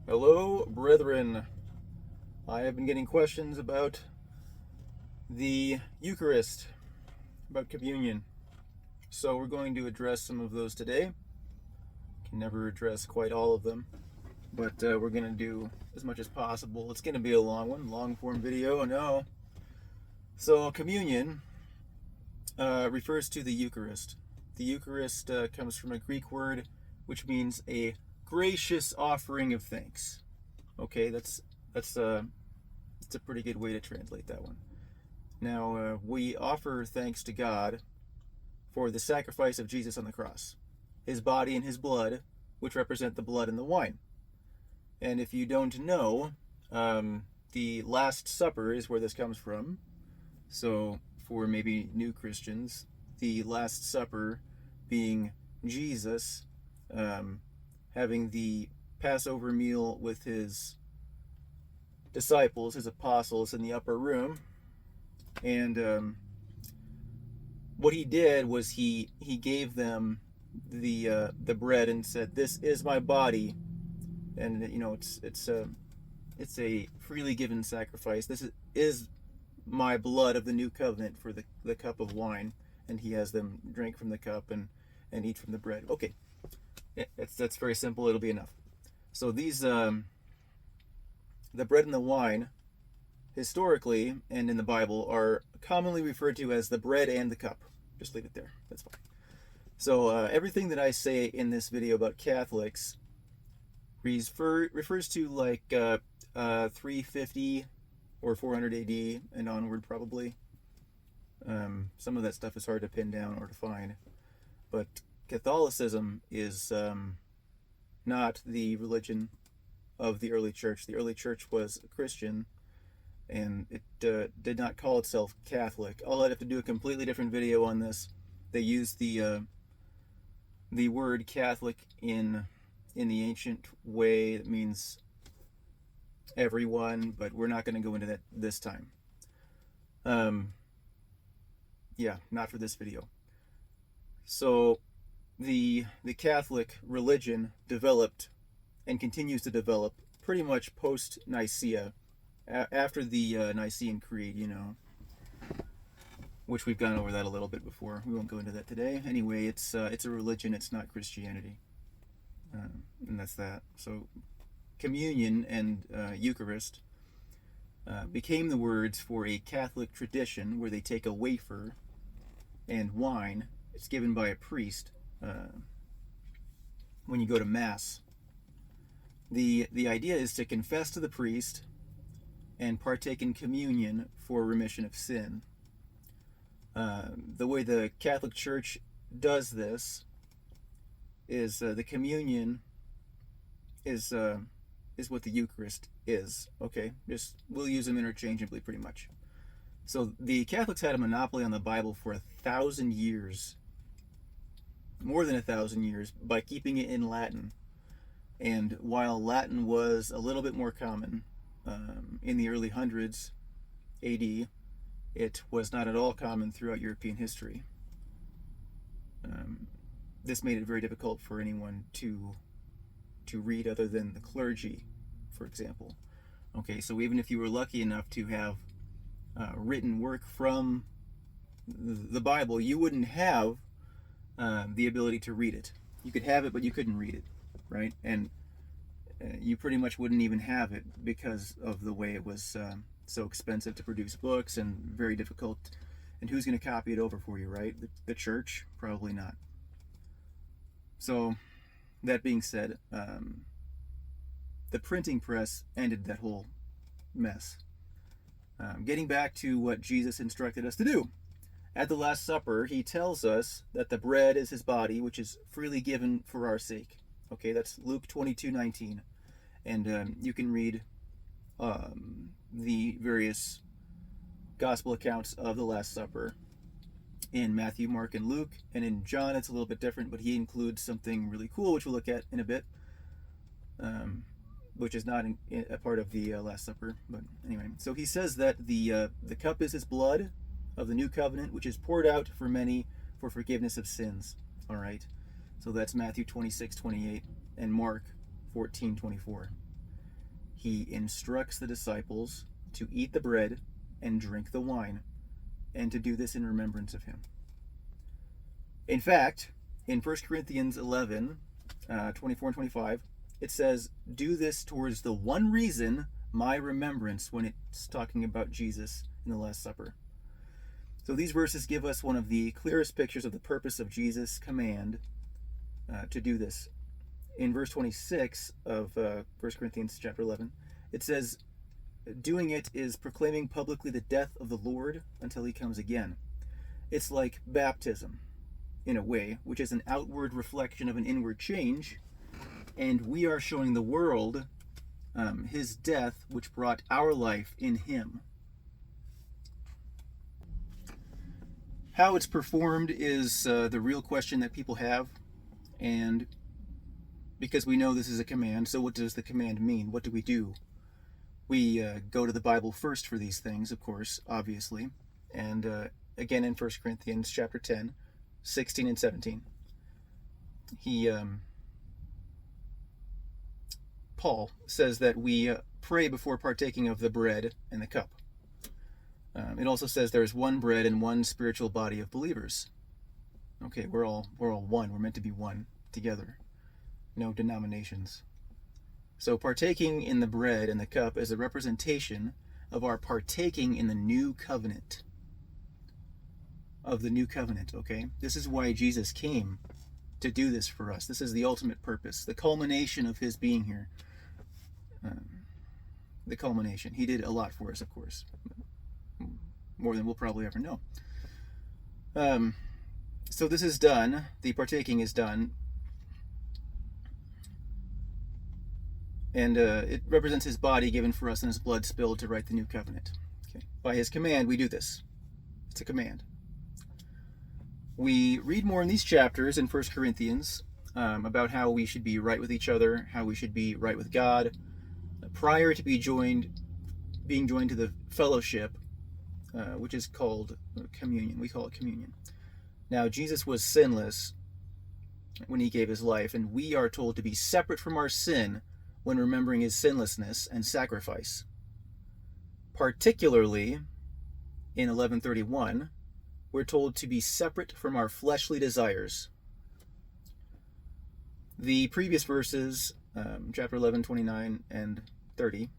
Hello, brethren. I have been getting questions about the Eucharist, about communion. So we're going to address some of those today. Can never address quite all of them, but we're going to do as much as possible. It's going to be a long one, long form video, I know. So communion refers to the Eucharist. The Eucharist comes from a Greek word which means a gracious offering of thanks. Okay, that's a pretty good way to translate that one. Now, we offer thanks to God for the sacrifice of Jesus on the cross, his body and his blood, which represent the blood and the wine. And if you don't know, the Last Supper is where this comes from. So, for maybe new Christians, the Last Supper being Jesus having the Passover meal with his disciples, his apostles, in the upper room. And what he did was he gave them the bread and said, "This is my body," and it's a freely given sacrifice. This is my blood of the new covenant for the cup of wine, and he has them drink from the cup and eat from the bread. Okay, that's very simple. It'll be enough. So these the bread and the wine, historically and in the Bible, are commonly referred to as the bread and the cup. Just leave it there. That's fine. So everything that I say in this video about Catholics refers to like 350 or 400 AD and onward, probably. Some of that stuff is hard to pin down or to find. But Catholicism is not the religion of the early church. The early church was Christian, and it did not call itself Catholic. I'll have to do a completely different video on this. They used the word Catholic in the ancient way. It means everyone, but we're not going to go into that this time. Yeah, not for this video. So the Catholic religion developed and continues to develop pretty much post-Nicaea, after the Nicene Creed, which we've gone over that a little bit before. We won't go into that today. Anyway, it's a religion. It's not Christianity, and that's that. So communion and Eucharist became the words for a Catholic tradition where they take a wafer and wine. It's given by a priest when you go to Mass. The idea is to confess to the priest and partake in communion for remission of sin. The way the Catholic Church does this is the communion is what the Eucharist is. Okay, we'll use them interchangeably, pretty much. So the Catholics had a monopoly on the Bible for 1,000 years, more than 1,000 years, by keeping it in Latin. And while Latin was a little bit more common in the early hundreds AD, it was not at all common throughout European history. This made it very difficult for anyone to read other than the clergy, for example. Okay, so even if you were lucky enough to have written work from the Bible, you wouldn't have the ability to read it. You could have it, but you couldn't read it, right? And you pretty much wouldn't even have it because of the way it was so expensive to produce books and very difficult. And who's going to copy it over for you, right? The church? Probably not. So that being said, the printing press ended that whole mess. Getting back to what Jesus instructed us to do. At the Last Supper, he tells us that the bread is his body, which is freely given for our sake. Okay, that's Luke 22:19. And you can read the various gospel accounts of the Last Supper in Matthew, Mark, and Luke. And in John, it's a little bit different, but he includes something really cool, which we'll look at in a bit, which is not a part of the Last Supper. But anyway, so he says that the cup is his blood of the new covenant, which is poured out for many for forgiveness of sins. All right, so that's Matthew 26:28 and Mark 14:24. he instructs the disciples to eat the bread and drink the wine, and to do this in remembrance of him. In fact, in 1 Corinthians 11, 24 and 25, it says, "Do this towards the one reason, my remembrance," when it's talking about Jesus in the Last Supper. So these verses give us one of the clearest pictures of the purpose of Jesus' command to do this. In verse 26 of 1 Corinthians chapter 11, it says, "Doing it is proclaiming publicly the death of the Lord until he comes again." It's like baptism, in a way, which is an outward reflection of an inward change, and we are showing the world his death, which brought our life in him. How it's performed is the real question that people have, and because we know this is a command, so what does the command mean? What do we do? We go to the Bible first for these things, of course, obviously, and again in 1 Corinthians chapter 10, 16 and 17, Paul says that we pray before partaking of the bread and the cup. It also says there is one bread and one spiritual body of believers. Okay, we're all one. We're meant to be one together. No denominations. So partaking in the bread and the cup is a representation of our partaking in the new covenant. Of the new covenant, okay? This is why Jesus came, to do this for us. This is the ultimate purpose, the culmination of his being here. The culmination. He did a lot for us, of course. More than we'll probably ever know. So this is done. The partaking is done. And it represents his body given for us and his blood spilled to write the new covenant. Okay. By his command, we do this. It's a command. We read more in these chapters in 1 Corinthians about how we should be right with each other, how we should be right with God, prior to being joined to the fellowship, which is called communion. We call it communion. Now, Jesus was sinless when he gave his life, and we are told to be separate from our sin when remembering his sinlessness and sacrifice. Particularly, in 11:31, we're told to be separate from our fleshly desires. The previous verses, chapter 11, 29 and 30,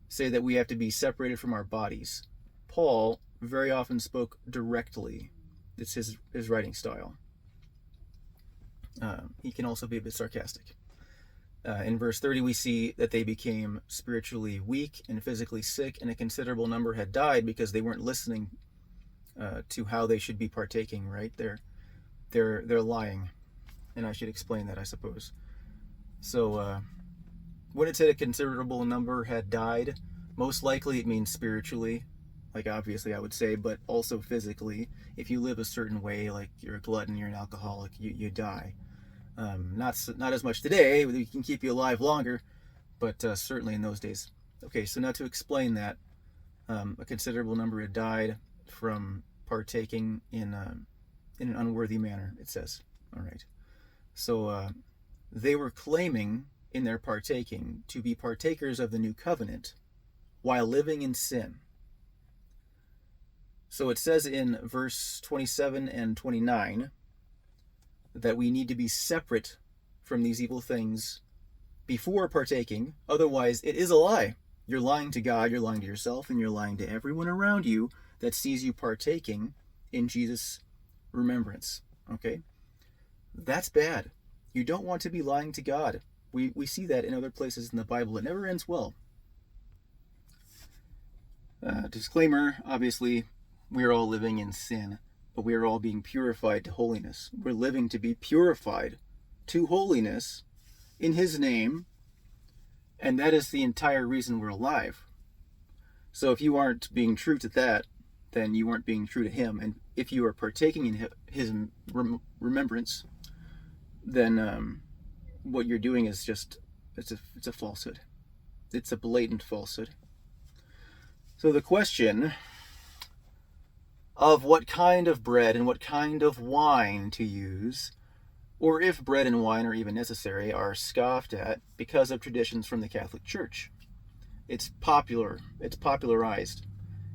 say that we have to be separated from our bodies. Paul very often spoke directly. It's his writing style. He can also be a bit sarcastic. In verse 30, we see that they became spiritually weak and physically sick, and a considerable number had died because they weren't listening to how they should be partaking. Right? They're lying, and I should explain that, I suppose. So when it said a considerable number had died, most likely it means spiritually, like obviously I would say, but also physically. If you live a certain way, like you're a glutton, you're an alcoholic, you die. Not as much today. We can keep you alive longer, but certainly in those days. Okay, so now to explain that, a considerable number had died from partaking in an unworthy manner, it says. All right. So they were claiming in their partaking to be partakers of the new covenant while living in sin. So it says in verse 27 and 29 that we need to be separate from these evil things before partaking. Otherwise, it is a lie. You're lying to God, you're lying to yourself, and you're lying to everyone around you that sees you partaking in Jesus' remembrance. Okay? That's bad. You don't want to be lying to God. We see that in other places in the Bible. It never ends well. Disclaimer, obviously, we are all living in sin, but we are all being purified to holiness. We're living to be purified to holiness in his name, and that is the entire reason we're alive. So if you aren't being true to that, then you aren't being true to him. And if you are partaking in his remembrance, then what you're doing is just, it's a falsehood. It's a blatant falsehood. So the question of what kind of bread and what kind of wine to use or if bread and wine are even necessary, are scoffed at because of traditions from the Catholic Church. It's popular, it's popularized.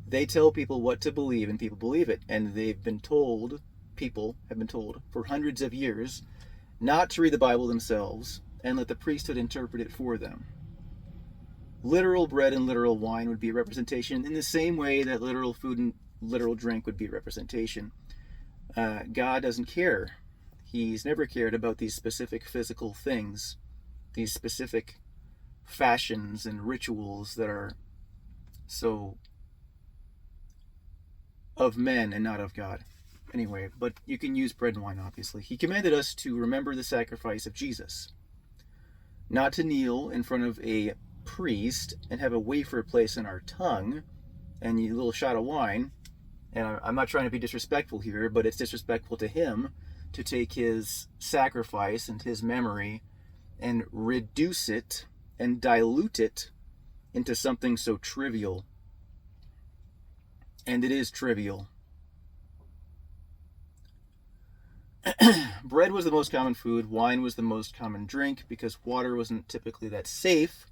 They tell people what to believe and people believe it. And people have been told for hundreds of years not to read the Bible themselves and let the priesthood interpret it for them. Literal bread and literal wine would be a representation in the same way that literal food and literal drink would be a representation. God doesn't care. He's never cared about these specific physical things, these specific fashions and rituals that are so of men and not of God. Anyway, but you can use bread and wine, obviously. He commanded us to remember the sacrifice of Jesus, not to kneel in front of a priest and have a wafer placed in our tongue and a little shot of wine. And I'm not trying to be disrespectful here, but it's disrespectful to him to take his sacrifice and his memory and reduce it and dilute it into something so trivial. And it is trivial. Bread was the most common food. Wine was the most common drink because water wasn't typically that safe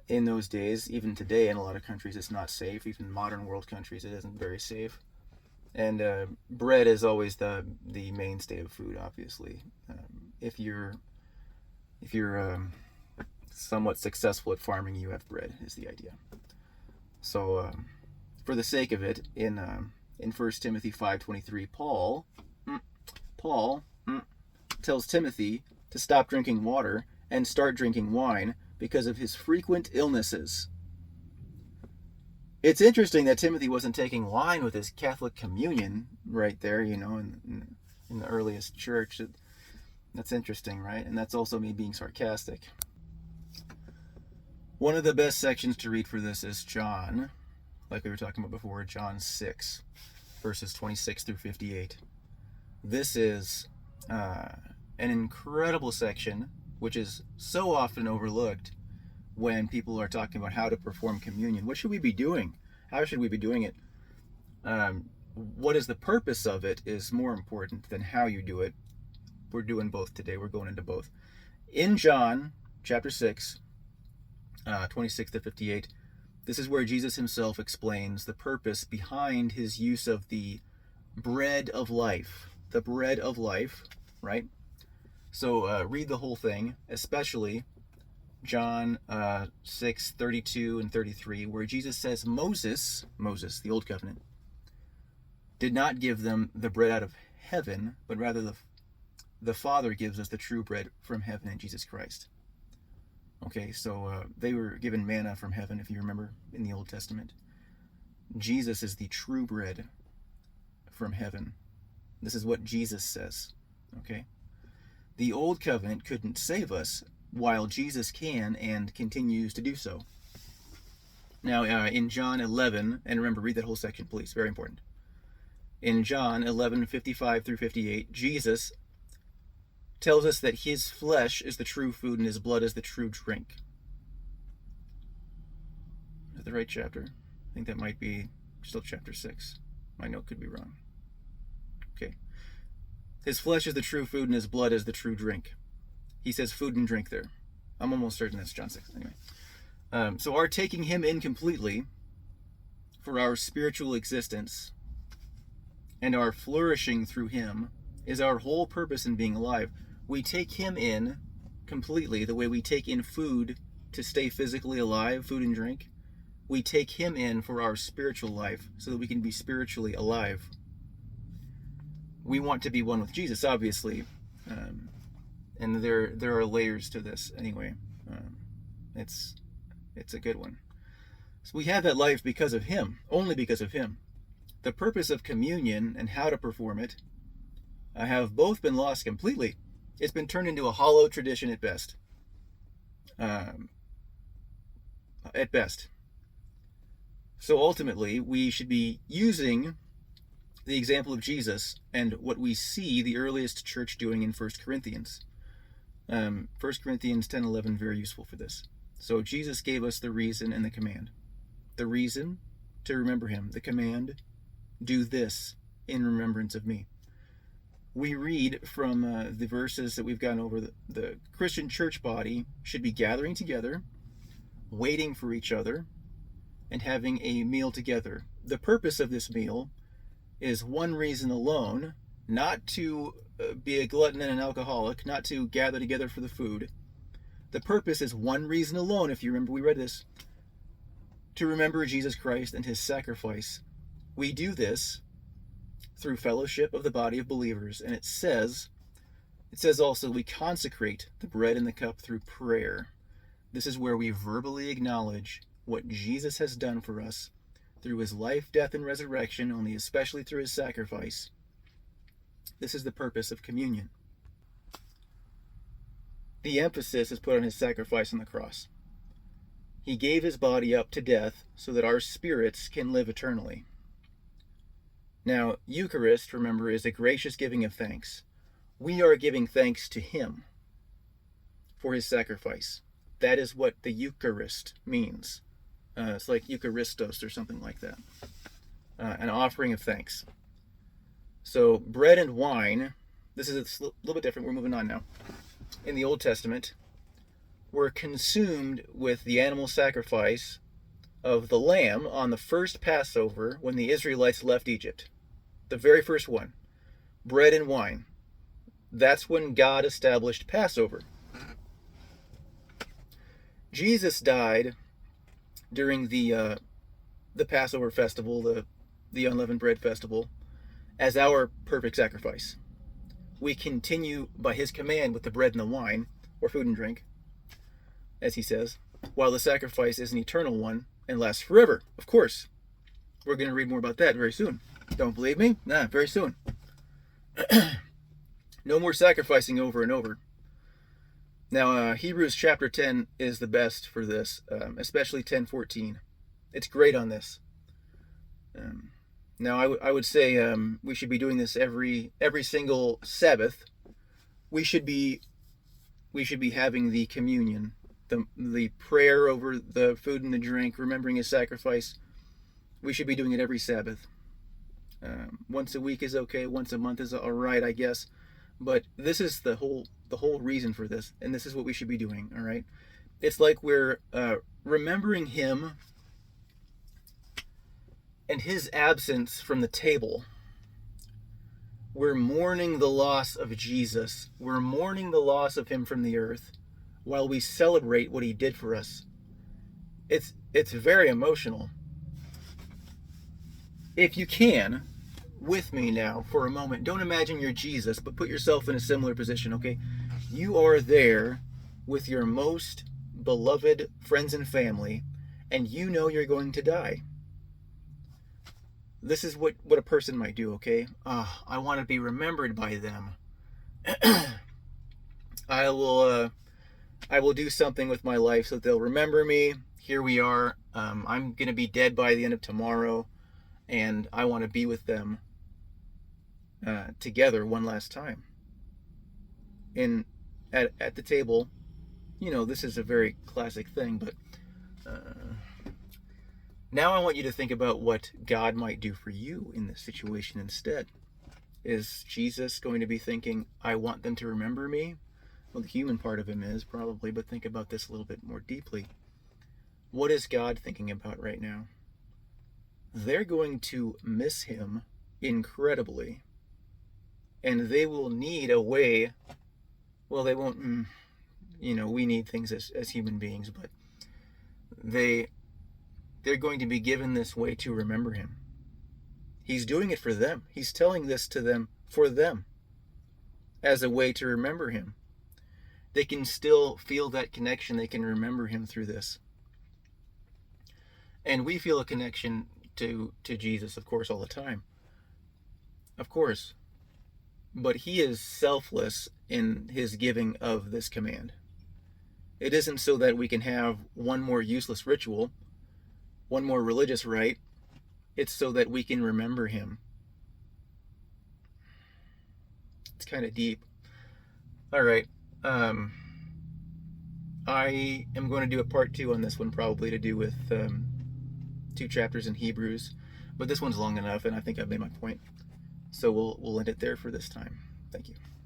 in those days. Even today, in a lot of countries, it's not safe. Even modern world countries, it isn't very safe. And bread is always the mainstay of food, obviously. If you're somewhat successful at farming, you have bread, is the idea. So, for the sake of it, in 1 Timothy 5:23, Paul tells Timothy to stop drinking water and start drinking wine because of his frequent illnesses. It's interesting that Timothy wasn't taking wine with his Catholic communion right there, in the earliest church. That's interesting, right? And that's also me being sarcastic. One of the best sections to read for this is John, like we were talking about before, John 6, verses 26 through 58. This is an incredible section, which is so often overlooked when people are talking about how to perform communion. What should we be doing? How should we be doing it? What is the purpose of it is more important than how you do it. We're doing both today. We're going into both. In John chapter 6, 26 to 58, this is where Jesus himself explains the purpose behind his use of the bread of life. The bread of life, right? So read the whole thing, especially John 6, 32 and 33, where Jesus says Moses, the Old Covenant, did not give them the bread out of heaven, but rather the Father gives us the true bread from heaven in Jesus Christ. Okay, so they were given manna from heaven, if you remember, in the Old Testament. Jesus is the true bread from heaven. This is what Jesus says, okay? The Old Covenant couldn't save us, while Jesus can and continues to do so. Now, in John 11, and remember, read that whole section, please, very important. In John 11:55 through 58, Jesus tells us that his flesh is the true food and his blood is the true drink. Is that the right chapter? I think that might be still chapter 6. My note could be wrong. Okay. His flesh is the true food and his blood is the true drink. He says food and drink there. I'm almost certain that's John 6. Anyway. So our taking him in completely for our spiritual existence and our flourishing through him is our whole purpose in being alive. We take him in completely the way we take in food to stay physically alive, food and drink. We take him in for our spiritual life so that we can be spiritually alive. We want to be one with Jesus, obviously. And there are layers to this anyway. It's a good one. So we have that life because of him, only because of him. The purpose of communion and how to perform it have both been lost completely. It's been turned into a hollow tradition at best. At best. So ultimately, we should be using the example of Jesus and what we see the earliest church doing in 1 Corinthians. 1 Corinthians 10:11, very useful for this. So Jesus gave us the reason and the command. The reason, to remember him. The command, do this in remembrance of me. we read from the verses that we've gone over, the Christian church body should be gathering together, waiting for each other, and having a meal together. The purpose of this meal is one reason alone, not to be a glutton and an alcoholic, not to gather together for the food. The purpose is one reason alone, if you remember we read this, to remember Jesus Christ and his sacrifice. We do this through fellowship of the body of believers, and it says also we consecrate the bread and the cup through prayer. This is where we verbally acknowledge what Jesus has done for us through his life, death, and resurrection, only especially through his sacrifice. This is the purpose of communion. The emphasis is put on his sacrifice on the cross. He gave his body up to death so that our spirits can live eternally. Now, Eucharist, remember, is a gracious giving of thanks. We are giving thanks to him for his sacrifice. That is what the Eucharist means. It's like Eucharistos or something like that. An offering of thanks. So bread and wine, this is a little bit different. We're moving on now. In the Old Testament, were consumed with the animal sacrifice of the lamb on the first Passover when the Israelites left Egypt. The very first one. Bread and wine. That's when God established Passover. Jesus died during the Passover festival, the unleavened bread festival, as our perfect sacrifice. We continue by his command with the bread and the wine, or food and drink, as he says, while the sacrifice is an eternal one and lasts forever. Of course, we're going to read more about that very soon. Don't believe me? Nah, very soon. No more sacrificing over and over. Now, Hebrews chapter 10 is the best for this, especially 10:14. It's great on this. Now, I would say we should be doing this every single Sabbath. We should be having the communion, the prayer over the food and the drink, remembering his sacrifice. We should be doing it every Sabbath. Once a week is okay. Once a month is all right, I guess. But this is the whole reason for this, and this is what we should be doing. All right, it's like we're remembering him and his absence from the table. We're mourning the loss of Jesus. We're mourning the loss of him from the earth, while we celebrate what he did for us. It's very emotional. If you can, with me now for a moment, don't imagine you're Jesus, but put yourself in a similar position, okay? You are there with your most beloved friends and family, and you know you're going to die. This is what a person might do, okay? I want to be remembered by them. I will do something with my life so that they'll remember me. Here we are. I'm going to be dead by the end of tomorrow, and I want to be with them together one last time. At the table, you know, this is a very classic thing, but now I want you to think about what God might do for you in this situation instead. Is Jesus going to be thinking, I want them to remember me? Well, the human part of him is probably, but think about this a little bit more deeply. What is God thinking about right now? They're going to miss him incredibly, and they will need a way. Well, they won't, we need things as human beings, but they're going to be given this way to remember him. He's doing it for them. He's telling this to them for them as a way to remember him. They can still feel that connection. They can remember him through this. And we feel a connection to Jesus, of course, all the time. Of course. But he is selfless in his giving of this command. It isn't so that we can have one more useless ritual, one more religious rite. It's so that we can remember him. It's kind of deep. All right. I am going to do a part 2 on this one, probably to do with 2 chapters in Hebrews, but this one's long enough, and I think I've made my point. So we'll end it there for this time. Thank you.